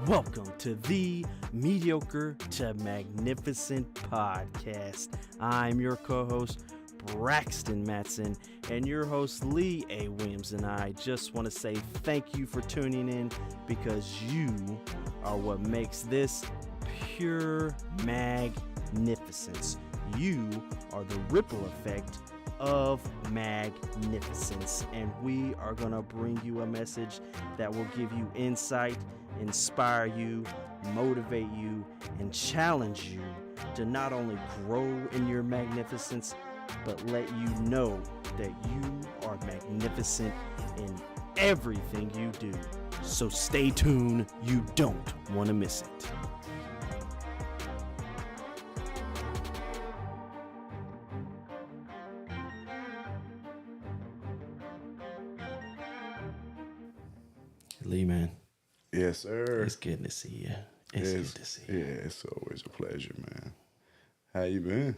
Welcome to the Mediocre to Magnificent podcast. I'm your co-host, Braxton Matson, and your host, Lee A. Williams, and I just want to say thank you for tuning in because you are what makes this pure magnificence. You are the ripple effect of magnificence, and we are going to bring you a message that will give you insight, inspire you, motivate you, and challenge you to not only grow in your magnificence, but let you know that you are magnificent in everything you do. So stay tuned, you don't want to miss it. Lee, man. Yes, sir. It's good to see you. It's good to see you. Yeah, it's always a pleasure, man. How you been?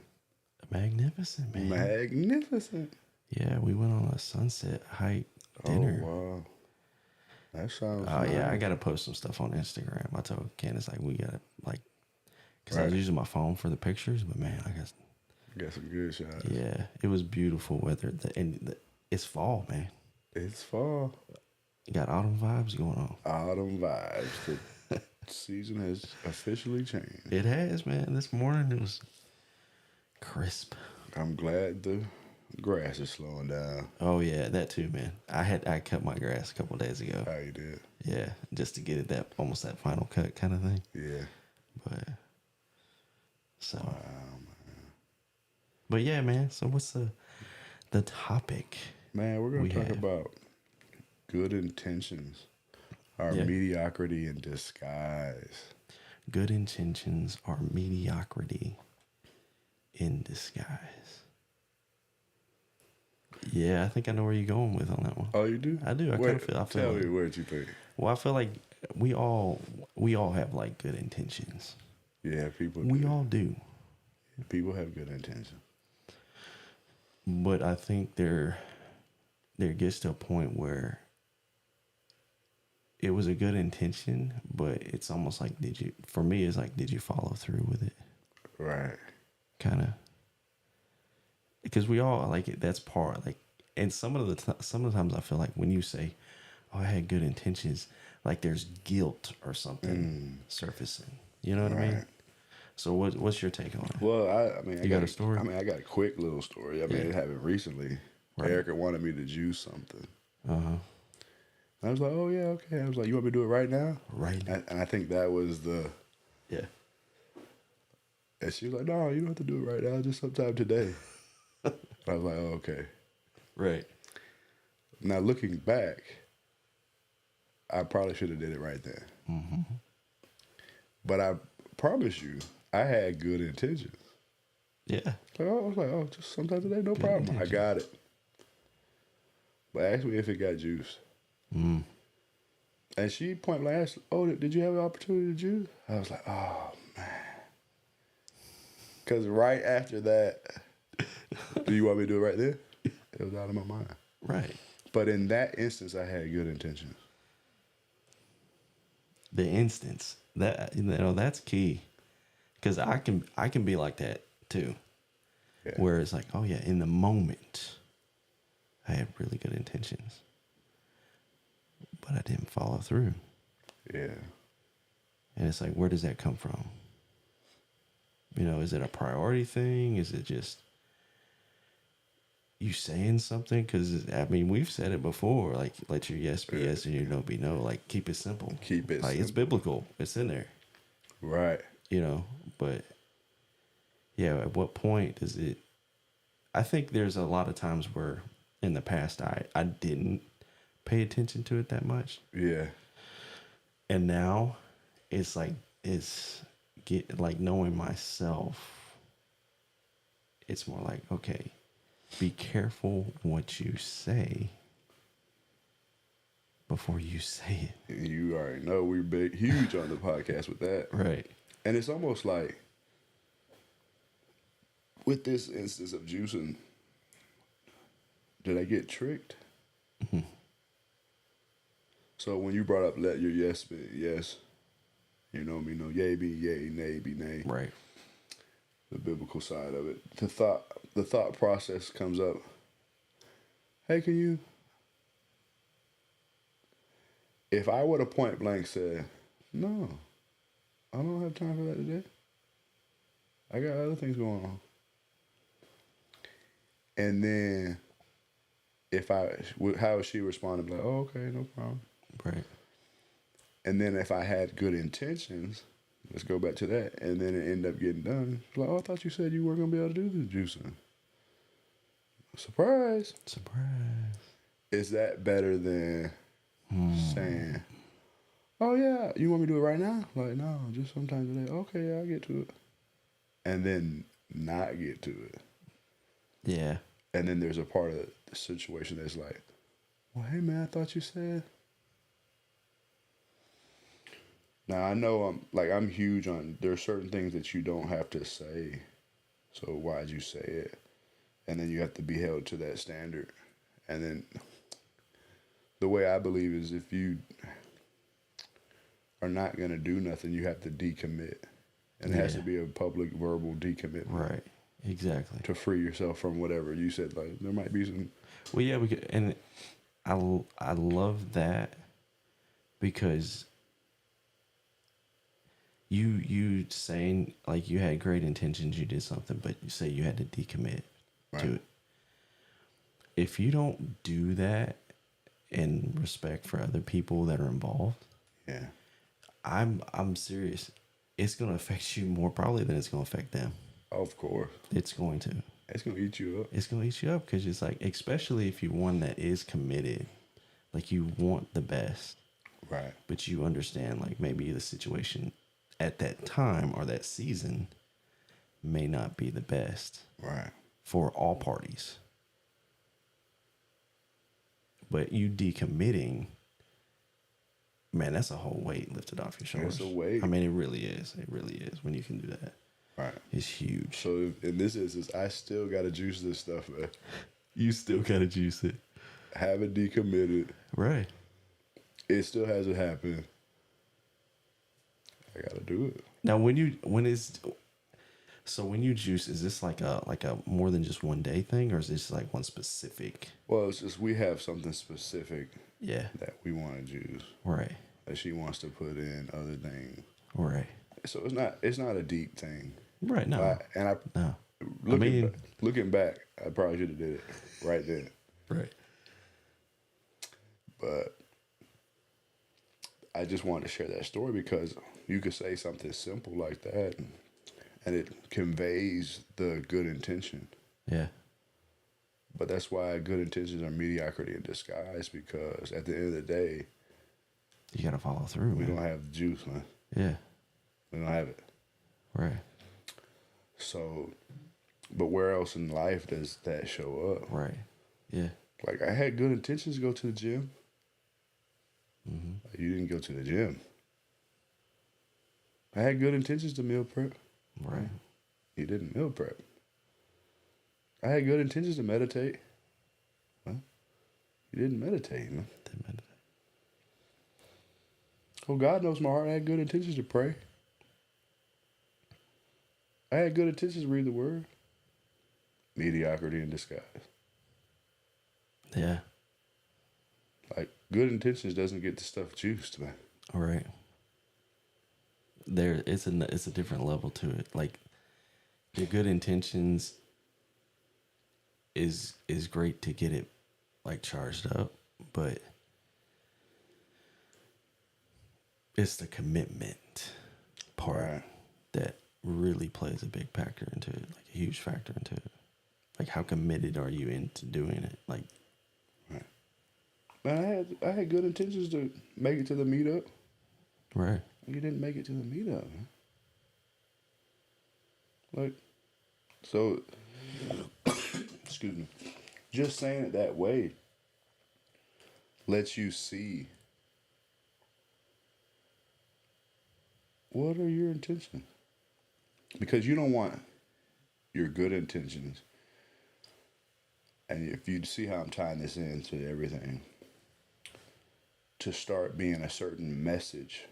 Magnificent, man. Magnificent. Yeah, we went on a sunset hike dinner. Oh, wow. That sounds Oh, nice. yeah, I got to post some stuff on Instagram. I told Candace, we got to, because I Right. was using my phone for the pictures, but man, Got some good shots. yeah, it was beautiful weather. It's fall, man. It's fall. You got autumn vibes going on. Autumn vibes. The season has officially changed. It has, man. This morning it was crisp. I'm glad the grass is slowing down. Oh, yeah, that too, man. I cut my grass a couple days ago. How you did? Yeah, just to get it almost that final cut kind of thing. Yeah. But so, Wow, man. but yeah, man. So what's the topic? Man, we're going We to talk have- about good intentions. Our Yeah. mediocrity in disguise. Good intentions are mediocrity in disguise. Yeah, I think I know where you're going with on that one. Oh, you do? I do. I kind of feel. I feel Tell like, me what you think. well, I feel like we all have like good intentions. Yeah, people We do. all do, People have good intentions. but I think there gets to a point where it was a good intention, but it's almost like did you follow through with it? Right. Kind of, because we all like it. That's part and some of the times I feel like when you say, "Oh, I had good intentions," like there's guilt or something surfacing. You know what I mean? Right. So what's your take on it? Well, I mean, You got a story? I mean, I got a quick little story. I mean, Yeah. it happened recently. Right. Erica wanted me to juice something. Uh-huh. I was like, "Oh yeah, okay." I was like, "You want me to do it right now?" Right. And I think that was the. Yeah. And she was like, "No, you don't have to do it right now. Just sometime today." I was like, "Oh, okay." Right. Now looking back, I probably should have did it right then. Mm-hmm. But I promise you, I had good intentions. Yeah. I was like, "Oh, just sometime today, no Good problem. intentions. I got it." But asked me if it got juice. Mm. And she point blank asked, "Oh, did you have an opportunity to juice?" I was like, "Oh, man." Because right after that, do you want me to do it right there? It was out of my mind. Right. But in that instance, I had good intentions. The instance that's key, because I can be like that too, Yeah. where it's like, oh yeah, in the moment, I had really good intentions, but I didn't follow through, Yeah. and it's like, where does that come from? You know, is it a priority thing? Is it just you saying something? Because I mean, we've said it before, like let your yes be yes and your no be no. Like keep it simple. Keep it like it's simple. biblical. It's in there. Right. You know, but yeah, at what point does it? I think there's a lot of times where in the past I didn't pay attention to it that much, Yeah. and now it's like knowing myself. It's more like, okay, be careful what you say before you say it. You already know we're huge on the podcast with that. Right. And it's almost like with this instance of juicing, did I get tricked? Mm-hmm. So when you brought up let your yes be yes, You know me, no yay be yay, nay be nay. Right. The biblical side of it. The thought process comes up. Hey, can you? If I would have point blank said, no, I don't have time for that today. I got other things going on. And then how she responded, like, oh, okay, no problem. Right. And then if I had good intentions, let's go back to that, and then it ended up getting done. Like, oh, I thought you said you weren't going to be able to do the juicing. Surprise. Surprise. Is that better than saying, oh, yeah, you want me to do it right now? Like, no, just sometime today. Okay, yeah, I'll get to it. And then not get to it. Yeah. And then there's a part of the situation that's like, well, hey, man, I thought you said. Now, I know I'm huge on, there are certain things that you don't have to say. So why'd you say it? And then you have to be held to that standard. And then the way I believe is if you are not going to do nothing, you have to decommit. And it has to be a public verbal decommitment. Right. Exactly. To free yourself from whatever. You said, like, there might be some. Well, yeah, and I love that because you saying, like, you had great intentions, you did something, but you say you had to decommit to it. If you don't do that in respect for other people that are involved, yeah, I'm serious. It's gonna affect you more probably than it's gonna affect them. Of course, it's going to. It's gonna eat you up. It's gonna eat you up because it's like, especially if you're one that is committed, like you want the best, right? But you understand, like, maybe the situation at that time or that season may not be the best, right, for all parties. But you decommitting, man, that's a whole weight lifted off your shoulders. It's a weight. I mean, it really is. It really is when you can do that. Right. It's huge. So in this instance, I still got to juice this stuff, man. You still got to juice it. Haven't decommitted. Right. It still hasn't happened. I got to do it. Now, when you juice, is this like a more than just one day thing, or is this like one specific? Well, it's just we have something specific. Yeah. That we want to juice. Right. That she wants to put in other things. Right. So it's not a deep thing. Right. No. No. Looking back, I probably should have did it right then. Right. But I just wanted to share that story because you could say something simple like that, and it conveys the good intention. Yeah. But that's why good intentions are mediocrity in disguise, because at the end of the day, you gotta follow through. We don't have the juice, man. Yeah. We don't have it. Right. So, but where else in life does that show up? Right. Yeah. Like, I had good intentions to go to the gym. Mm-hmm. You didn't go to the gym. I had good intentions to meal prep. Right. You didn't meal prep. I had good intentions to meditate. Well, you didn't meditate, man. Didn't meditate. Oh, God knows my heart. I had good intentions to pray. I had good intentions to read the word. Mediocrity in disguise. Yeah. Like, good intentions doesn't get the stuff juiced, man. All right. It's a different level to it. Like, your good intentions is great to get it, like, charged up, but it's the commitment part that really plays a big factor into it, like a huge factor into it. Like, how committed are you into doing it? Like, man, I had good intentions to make it to the meetup. Right. You didn't make it to the meetup, man. Like, so, excuse me. Just saying it that way lets you see what are your intentions. Because you don't want your good intentions, and if you see how I'm tying this into everything, to start being a certain message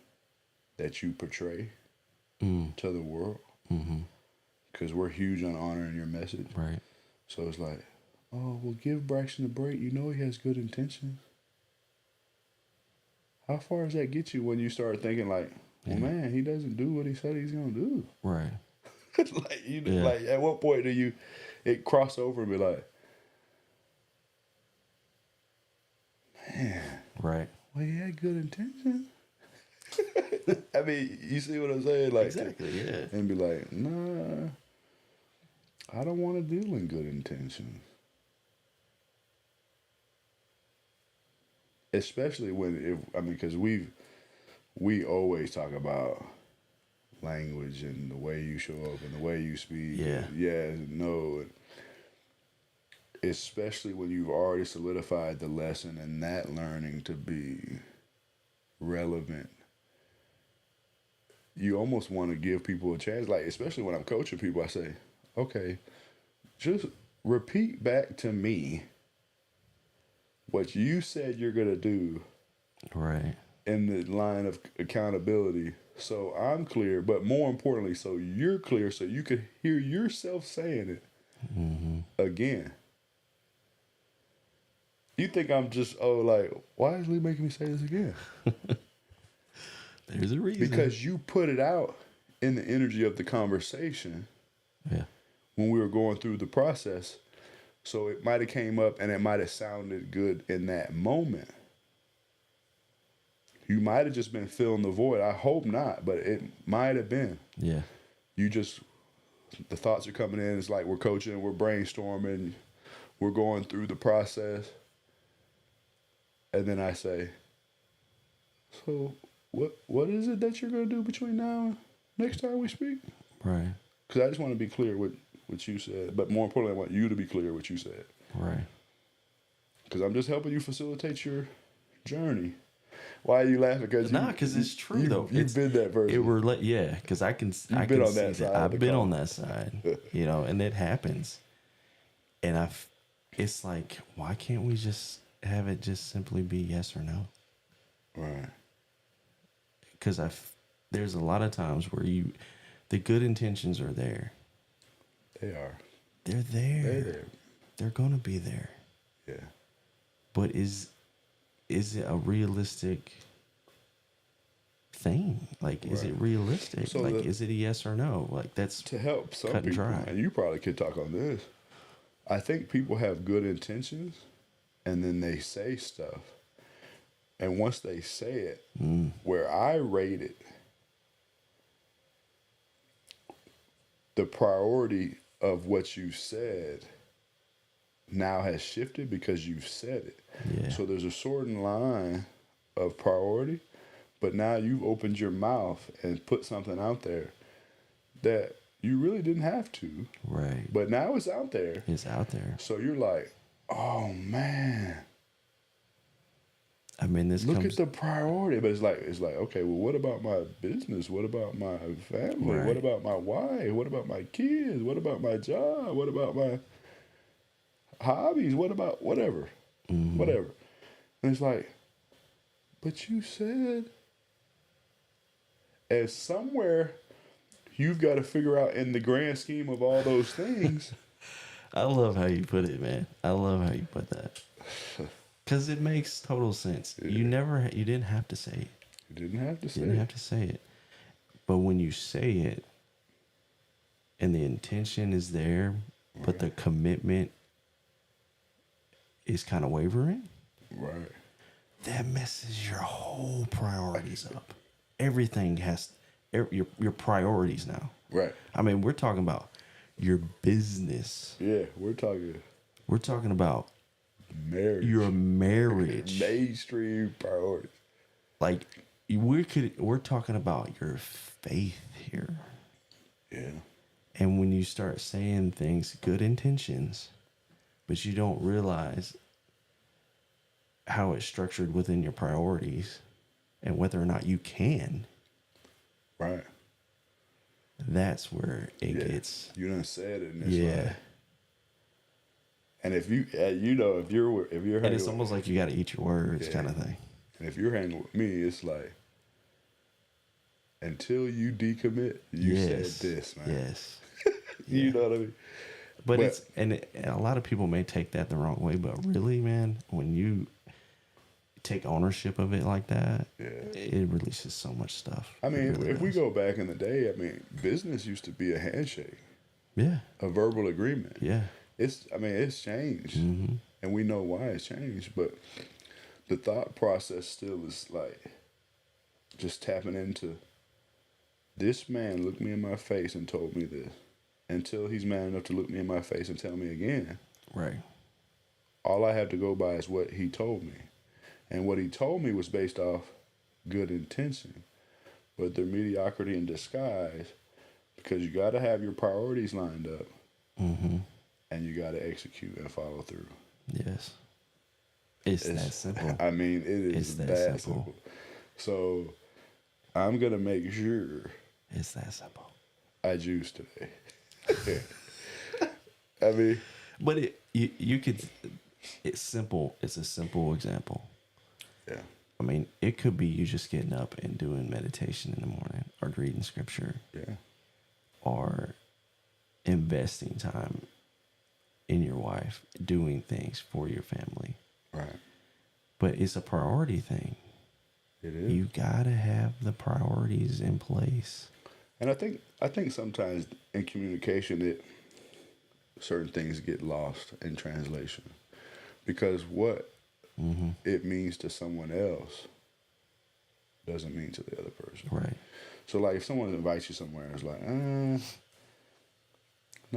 that you portray to the world. Because we're huge on honoring your message. Right. So it's like, oh, well, give Braxton a break. You know he has good intentions. How far does that get you when you start thinking like, well, man, he doesn't do what he said he's going to do? Right. Like, at what point do it cross over and be like, man. Right. Well, he had good intentions. I mean, you see what I'm saying? Like, exactly, yeah. And be like, nah, I don't want to deal in good intentions. Especially because we always talk about language and the way you show up and the way you speak. Yeah. Yes, no. Especially when you've already solidified the lesson and that learning to be relevant. You almost want to give people a chance. Like, especially when I'm coaching people, I say, okay, just repeat back to me what you said you're going to do. Right. In the line of accountability. So I'm clear, but more importantly, so you're clear so you could hear yourself saying it again. You think I'm just, why is Lee making me say this again? There's a reason. Because you put it out in the energy of the conversation. Yeah. When we were going through the process. So it might have came up and it might have sounded good in that moment. You might have just been filling the void. I hope not, but it might have been. Yeah. The thoughts are coming in. It's like we're coaching, we're brainstorming, we're going through the process. And then I say, so what is it that you're going to do between now and next time we speak? Right. Because I just want to be clear with what you said. But more importantly, I want you to be clear what you said. Right. Because I'm just helping you facilitate your journey. Why are you laughing? Because it's true though. You've been that person. Yeah, because I can. You've been on that side. I've been on that side. And it happens. And it's like, why can't we just have it just simply be yes or no? Right. Because there's a lot of times where the good intentions are there. They are. They're there. They're gonna be there. Yeah. But is it a realistic thing? Like, is it realistic? So is it a yes or no? Like, that's to help some cut and people. dry. And you probably could talk on this. I think people have good intentions, and then they say stuff, and once they say it, where I rate it, the priority of what you said now has shifted because you've said it. Yeah. So there's a certain line of priority, but now you've opened your mouth and put something out there that you really didn't have to. Right. But now it's out there. It's out there. So you're like, oh man. I mean, Look at the priority. But it's like, okay, well, what about my business? What about my family? Right. What about my wife? What about my kids? What about my job? What about my hobbies? What about whatever? Whatever. And it's like, but you said, and somewhere you've got to figure out in the grand scheme of all those things. I love how you put it, man. I love how you put that. Because it makes total sense. Yeah. You didn't have to say it. You didn't have to say it. You didn't have to say it. But when you say it, and the intention is there, but the commitment is kind of wavering, right? That messes your whole priorities up. Everything has your priorities now. Right. I mean, we're talking about your business. Yeah, we're talking about marriage. Your marriage. Mainstream priorities. Like we're talking about your faith here. Yeah. And when you start saying things, good intentions, but you don't realize how it's structured within your priorities and whether or not you can. Right. That's where it gets. You done said it. And it's like, and if you, if you're and it's almost like you got to eat your words, kind of thing. And if you're hanging with me, it's like, until you decommit, you said this, man. Yes. You know what I mean? But and a lot of people may take that the wrong way, but really, man, when you take ownership of it like that, it releases so much stuff. I mean, really if we go back in the day, I mean, business used to be a handshake. Yeah. A verbal agreement. Yeah. It's changed. Mm-hmm. And we know why it's changed, but the thought process still is like just tapping into this man looked me in my face and told me this. Until he's man enough to look me in my face and tell me again. Right. All I have to go by is what he told me. And what he told me was based off good intention. But they're mediocrity in disguise because you got to have your priorities lined up. Mm-hmm. And you got to execute and follow through. Yes. It's that simple. I mean, it is that simple. So I'm going to make sure. It's that simple. I juice today. I mean, but you could. It's simple. It's a simple example. Yeah. I mean, it could be you just getting up and doing meditation in the morning, or reading scripture. Yeah. Or investing time in your wife, doing things for your family. Right. But it's a priority thing. It is. You gotta have the priorities in place. And I think sometimes in communication, certain things get lost in translation, because what it means to someone else doesn't mean to the other person. Right. So like if someone invites you somewhere, it's like, no,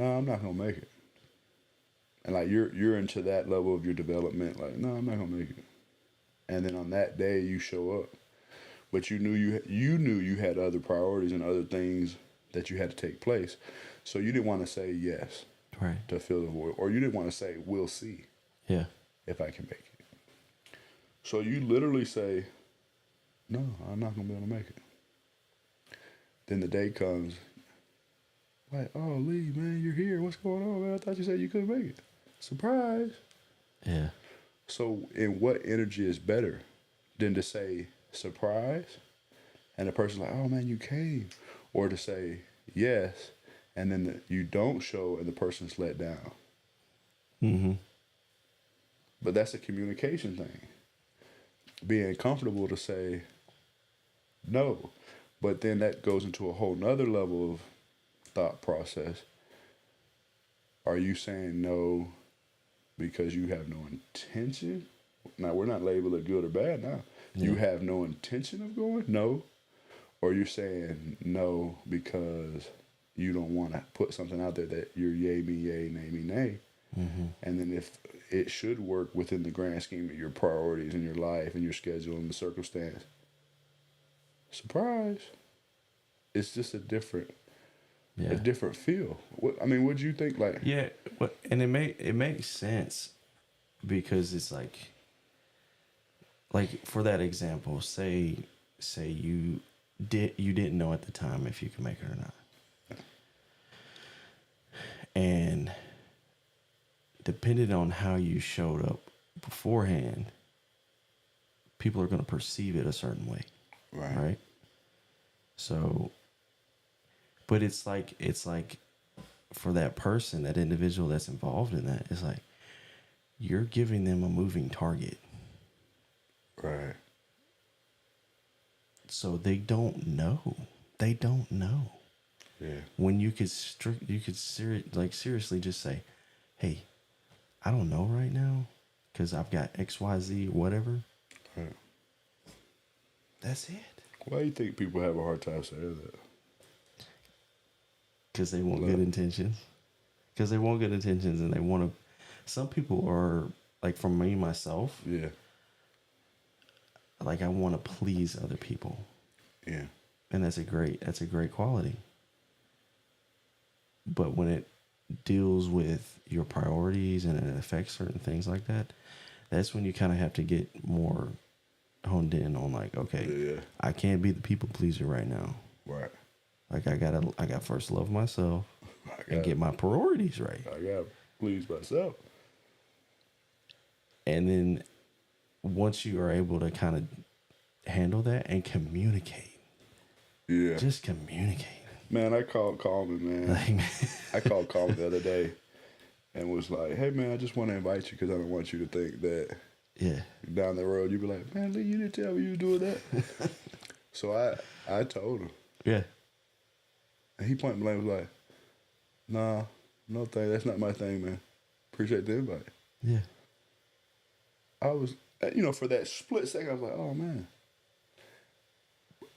I'm not gonna make it. And like you're into that level of your development, like, no, I'm not gonna make it. And then on that day you show up. But you knew you had other priorities and other things that you had to take place. So you didn't want to say yes. Right. To fill the void. Or you didn't want to say, we'll see. Yeah. If I can make it. So you literally say, no, I'm not going to be able to make it. Then the day comes, like, oh, Lee, man, you're here. What's going on, man? I thought you said you couldn't make it. Surprise. Yeah. So in what energy is better than to say, surprise, and the person's like, oh man, you came, or to say yes, and then you don't show and the person's let down. Mm-hmm. But that's a communication thing. Being comfortable to say no, but then that goes into a whole nother level of thought process. Are you saying no because you have no intention? Now, we're not labeling it good or bad now. Yeah. You have no intention of going? No. Or you're saying no because you don't want to put something out there that you're yay me yay, nay me nay. Mm-hmm. And then if it should work within the grand scheme of your priorities and your life and your schedule and the circumstance, surprise. It's just a different feel. What do you think? Like, yeah, and it makes sense, because it's like for that example, say you didn't know at the time if you could make it or not, and depending on how you showed up beforehand, people are going to perceive it a certain way, right? So, but it's like for that person, that individual that's involved in that, it's like you're giving them a moving target. Right. So they don't know. They don't know. Yeah. When you could seriously just say, hey, I don't know right now because I've got XYZ, whatever. Right. That's it. Why do you think people have a hard time saying that? Because they want good intentions. Because they want good intentions and they want to. Some people are, like, for me, myself. Yeah. Like, I want to please other people. Yeah. And that's a great quality. But when it deals with your priorities and it affects certain things like that, that's when you kind of have to get more honed in on, like, okay, I can't be the people pleaser right now. Right. Like, I got first love myself and get my priorities right. I got to please myself. And then once you are able to kind of handle that and communicate, Yeah. Just communicate. Man, I called Coleman, man. Like, I called Coleman the other day and was like, hey, man, I just want to invite you because I don't want you to think that yeah. down the road you be like, man, Lee, you didn't tell me you were doing that. So I told him. Yeah. And he point blank was like, nah, no thing. That's not my thing, man. Appreciate the invite. Yeah. I was, for that split second, I was like, oh, man.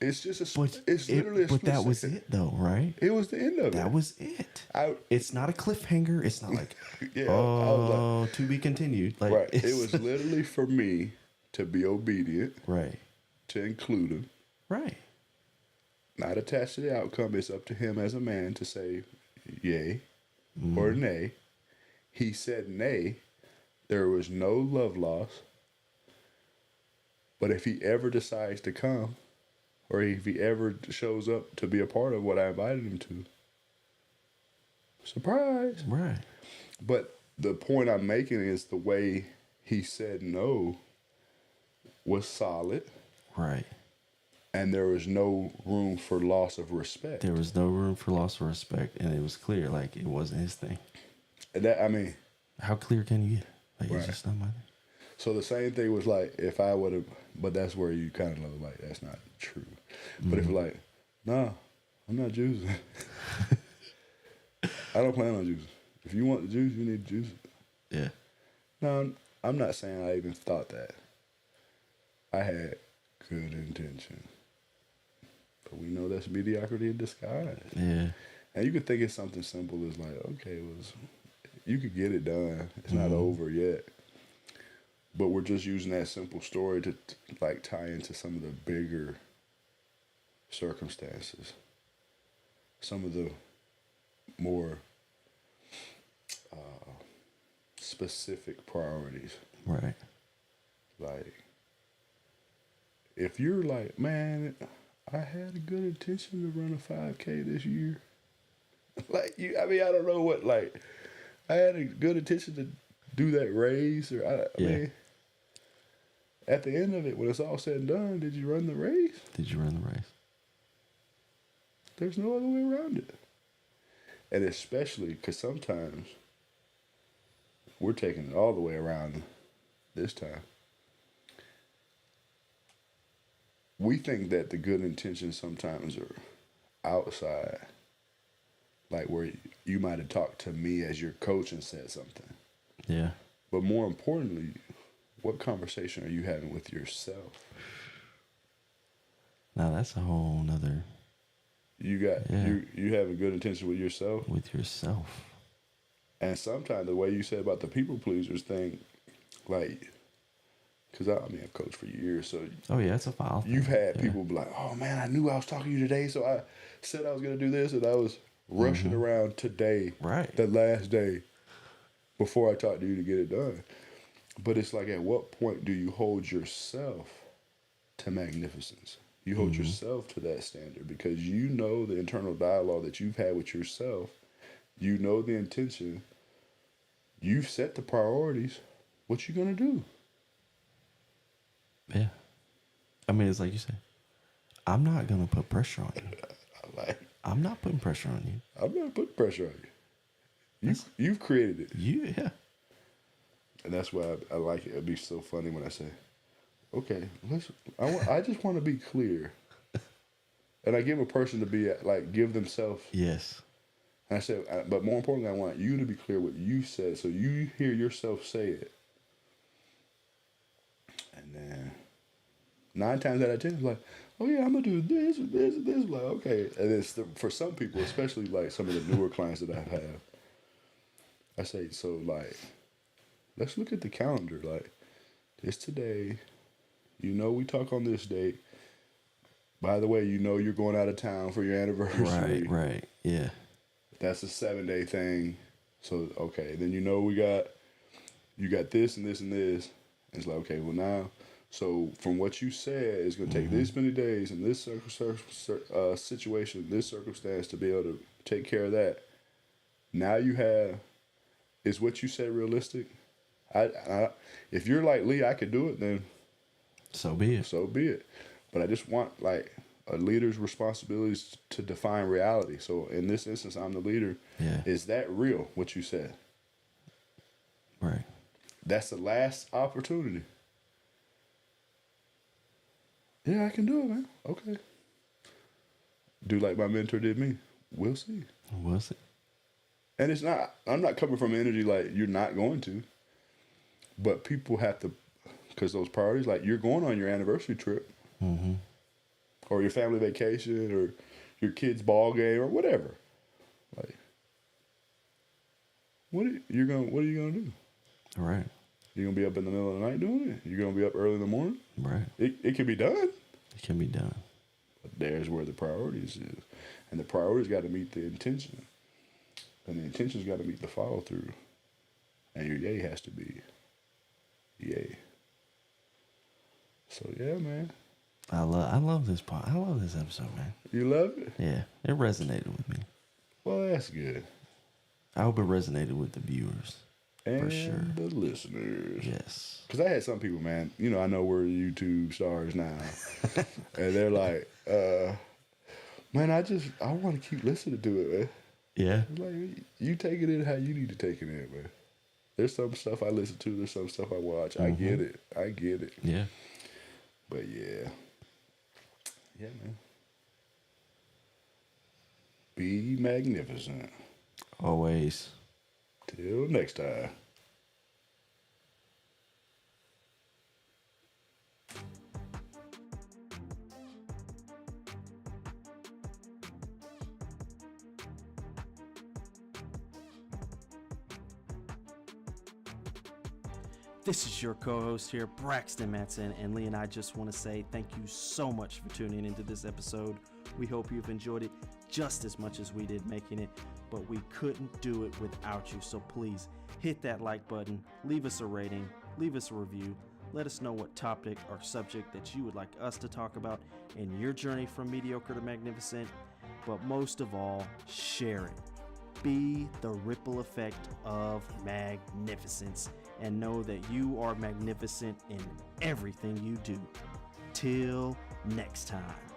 It's just it's literally a split But that was second. it, though, right? It was the end of it. That was it. It's not a cliffhanger. It's not like, yeah, I was like, to be continued. Like, right. It was literally for me to be obedient. Right. To include him. Right. Not attached to the outcome. It's up to him as a man to say yay or nay. He said nay. There was no love loss. But if he ever decides to come, or if he ever shows up to be a part of what I invited him to, surprise. Right. But the point I'm making is the way he said no was solid. Right. And there was no room for loss of respect. There was no room for loss of respect, and it was clear, like, it wasn't his thing. And that, I mean... How clear can you get? Like, right. It's just not my thing. So the same thing was like, if I would have... But that's where you kind of know, like, that's not true. But if like, nah, I'm not juicing. I don't plan on juicing. If you want the juice, you need to juice it. Yeah. No, I'm not saying I even thought that. I had good intention. But we know that's mediocrity in disguise. Yeah. And you could think it's something simple as like, okay, you could get it done. It's not over yet. But we're just using that simple story to like tie into some of the bigger circumstances. Some of the more specific priorities. Right. Like, if you're like, man, I had a good intention to run a 5K this year. Like, I don't know what, like, I had a good intention to do that race, or I mean, at the end of it, when it's all said and done, did you run the race? Did you run the race? There's no other way around it. And especially because sometimes we're taking it all the way around this time. We think that the good intentions sometimes are outside. Like where you might have talked to me as your coach and said something. Yeah. But more importantly, what conversation are you having with yourself? Now that's a whole nother. You have a good intention with yourself. With yourself. And sometimes the way you said about the people pleasers thing, like, because I've coached for years, so oh yeah, it's a file. You've had people be like, "Oh man, I knew I was talking to you today, so I said I was gonna do this, and I was rushing around today, right? The last day before I talked to you to get it done." But it's like, at what point do you hold yourself to magnificence? You hold yourself to that standard because you know the internal dialogue that you've had with yourself. You know the intention. You've set the priorities. What you gonna do? Yeah. I mean, it's like you said, I'm not going to put pressure on you. I'm not putting pressure on you. I'm not putting pressure on you. You've created it. Yeah. And that's why I like it. It'd be so funny when I say, okay, I just want to be clear. And I give a person to be like, give themselves. Yes. And I said, but more importantly, I want you to be clear what you said. So you hear yourself say it. And then 9 times out of 10, it's like, oh yeah, I'm going to do this and this and this. Like, okay. And it's for some people, especially like some of the newer clients that I have, I say, so like, let's look at the calendar. Like, it's today. You know we talk on this date. By the way, you know you're going out of town for your anniversary. Right, yeah. That's a 7-day thing. So, okay. Then you know you got this and this and this. And it's like, okay, well now, so from what you said, it's going to take this many days in this situation, this circumstance to be able to take care of that. Now you have, is what you said realistic? If you're like, Lee, I could do it, then so be it. So be it. But I just want, like, a leader's responsibility is to define reality. So in this instance, I'm the leader. Yeah. Is that real, what you said? Right. That's the last opportunity. Yeah, I can do it, man. Okay. Do like my mentor did me. We'll see. We'll see. And it's not, I'm not coming from energy like you're not going to. But people have to, because those priorities, like you're going on your anniversary trip. Mm-hmm. Or your family vacation, or your kid's ball game, or whatever. Like, what are you gonna do? Right. You're gonna be up in the middle of the night doing it? You're gonna be up early in the morning? Right. It can be done. It can be done. But there's where the priorities is. And the priorities got to meet the intention. And the intention's got to meet the follow through. And your yay has to be yay. So yeah, man. I love this part. I love this episode, man. You love it? Yeah, it resonated with me. Well, that's good. I hope it resonated with the viewers. And for sure. the listeners. Yes. Because I had some people, man, you know, I know we're YouTube stars now. And they're like, man, I want to keep listening to it, man. Yeah. Like, you take it in how you need to take it in, man. There's some stuff I listen to. There's some stuff I watch. Mm-hmm. I get it. Yeah. But yeah. Yeah, man. Be magnificent. Always. Till next time. This is your co-host here, Braxton Matson, and Lee and I just want to say thank you so much for tuning into this episode. We hope you've enjoyed it just as much as we did making it, but we couldn't do it without you. So please hit that like button, leave us a rating, leave us a review. Let us know what topic or subject that you would like us to talk about in your journey from mediocre to magnificent. But most of all, share it. Be the ripple effect of magnificence and know that you are magnificent in everything you do. Till next time.